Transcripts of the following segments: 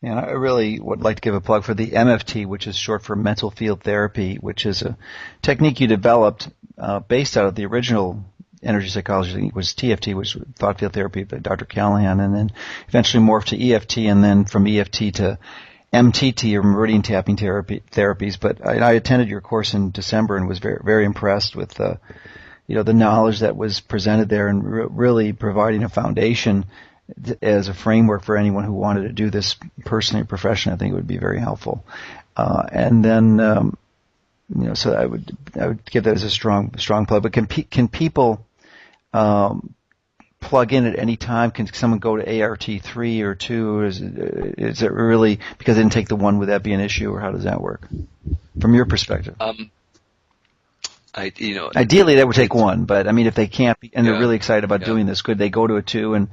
And I really would like to give a plug for the MFT, which is short for mental field therapy, which is a technique you developed based out of the original energy psychology. I think it was TFT, which was thought field therapy by Dr. Callahan, and then eventually morphed to EFT, and then from EFT to MTT, or meridian tapping therapies. But I attended your course in December and was very, very impressed with the knowledge that was presented there, and really providing a foundation as a framework for anyone who wanted to do this personally or professionally. I think it would be very helpful. And then, so I would give that as a strong plug. But can people plug in at any time? Can someone go to ART 3 or 2? Is it really, because they didn't take the 1, would that be an issue, or how does that work from your perspective? Ideally, they would take 1, but I mean, if they can't and they're really excited about doing this, could they go to a 2 and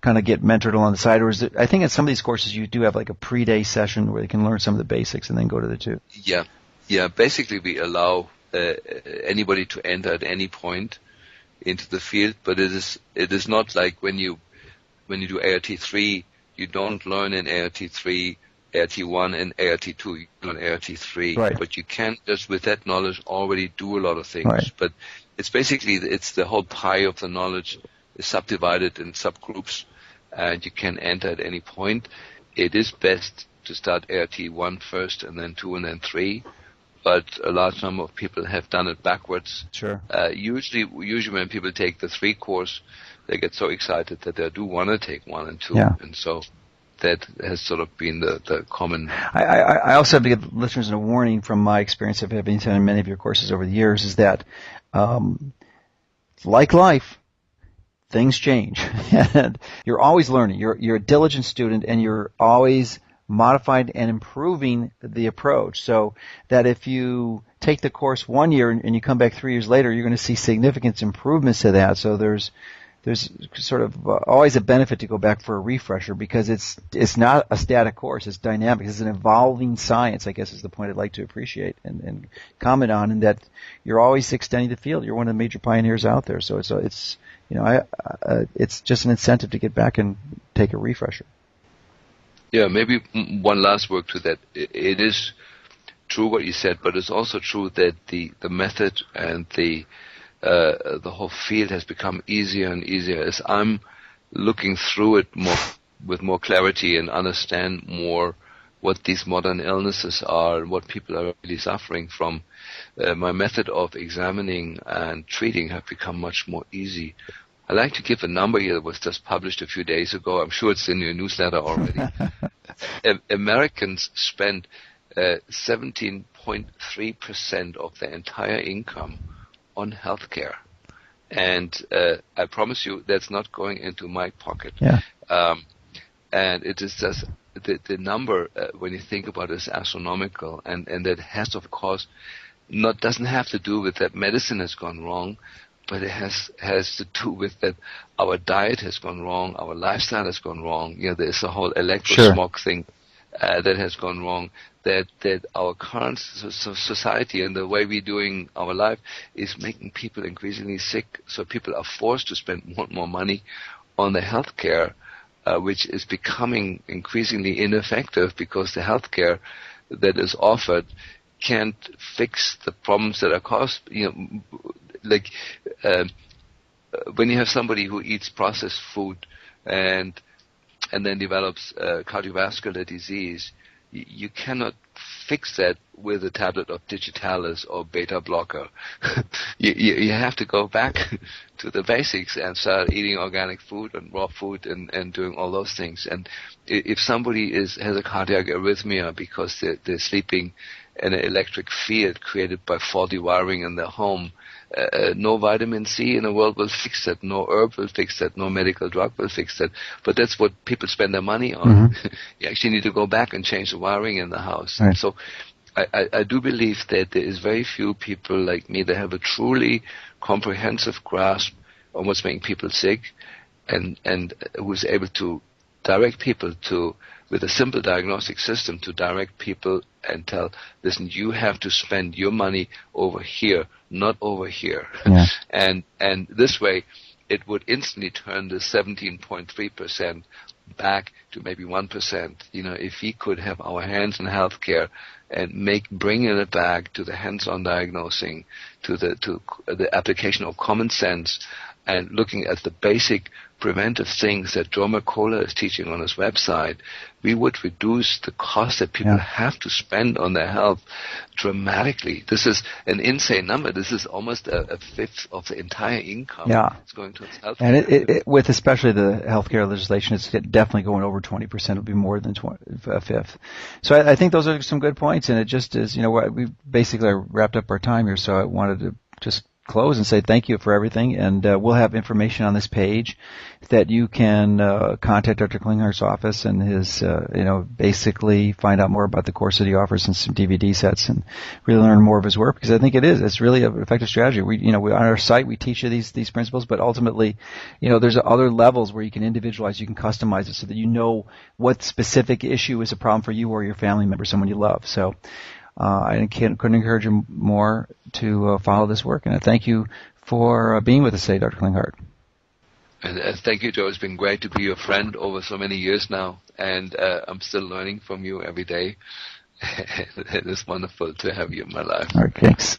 kind of get mentored along the side? Or is it, I think in some of these courses you do have like a pre-day session where they can learn some of the basics and then go to the 2. Yeah. Basically, we allow anybody to enter at any point into the field, but it is not like when you do ART 3, you don't learn in ART 3, ART 1, and ART 2. You learn ART 3, right. But you can just with that knowledge already do a lot of things. Right. But it's basically the whole pie of the knowledge is subdivided in subgroups, and you can enter at any point. It is best to start ART 1 first, and then 2, and then 3. But a large number of people have done it backwards. Sure. Usually when people take the 3 course, they get so excited that they do want to take 1 and 2. Yeah. And so that has sort of been the common. I also have to give listeners a warning from my experience of having attended many of your courses over the years, is that, like life, things change. And you're always learning. You're a diligent student, and you're always modifying and improving the approach, so that if you take the course 1 year and you come back 3 years later, you're going to see significant improvements to that. So there's sort of always a benefit to go back for a refresher, because it's not a static course. It's dynamic. It's an evolving science, I guess, is the point I'd like to appreciate and comment on, and that you're always extending the field. You're one of the major pioneers out there. So it's just an incentive to get back and take a refresher. Yeah, maybe one last word to that. It is true what you said, but it's also true that the method and the whole field has become easier and easier as I'm looking through it with more clarity and understand more what these modern illnesses are and what people are really suffering from. My method of examining and treating have become much more easy. I'd like to give a number here that was just published a few days ago. I'm sure it's in your newsletter already. Americans spend 17.3% of their entire income on healthcare. And I promise you that's not going into my pocket. Yeah. And it is just the number, when you think about it, is astronomical. And that has, of course, doesn't have to do with that medicine has gone wrong, but it has to do with that our diet has gone wrong, our lifestyle has gone wrong. There's a whole electrosmog thing that has gone wrong. That our current society and the way we're doing our life is making people increasingly sick. So people are forced to spend more and more money on the health care, which is becoming increasingly ineffective because the health care that is offered can't fix the problems that are caused. Like when you have somebody who eats processed food and then develops cardiovascular disease, you cannot fix that with a tablet of digitalis or beta blocker. you have to go back to the basics and start eating organic food and raw food and doing all those things. And if somebody has a cardiac arrhythmia because they're sleeping in an electric field created by faulty wiring in their home, no vitamin C in the world will fix that. No herb will fix that. No medical drug will fix that. But that's what people spend their money on. Mm-hmm. You actually need to go back and change the wiring in the house. Right. So I do believe that there is very few people like me that have a truly comprehensive grasp on what's making people sick and who's able to direct people with a simple diagnostic system to direct people and tell, listen, you have to spend your money over here, not over here. Yeah. And this way, it would instantly turn the 17.3% back to maybe 1%. If we could have our hands in healthcare and bringing it back to the hands-on diagnosing, to the application of common sense, and looking at the basic preventive things that Dr. Merkola is teaching on his website, we would reduce the cost that people have to spend on their health dramatically. This is an insane number. This is almost a fifth of the entire income. It's going towards health. And it, with especially the healthcare legislation, it's definitely going over 20%. It'll be more than a fifth. So I think those are some good points, and it just is, we basically wrapped up our time here, so I wanted to just close and say thank you for everything, and we'll have information on this page that you can contact Dr. Klingkhardt's office and his, basically find out more about the course that he offers and some DVD sets and really learn more of his work, because I think it's really an effective strategy. We on our site we teach you these principles, but ultimately, there's other levels where you can individualize, you can customize it so that you know what specific issue is a problem for you or your family member, someone you love. So I couldn't encourage you more to follow this work. And I thank you for being with us today, Dr. Klingkhardт. And thank you, Joe. It's been great to be your friend over so many years now. And I'm still learning from you every day. It is wonderful to have you in my life. All right, thanks.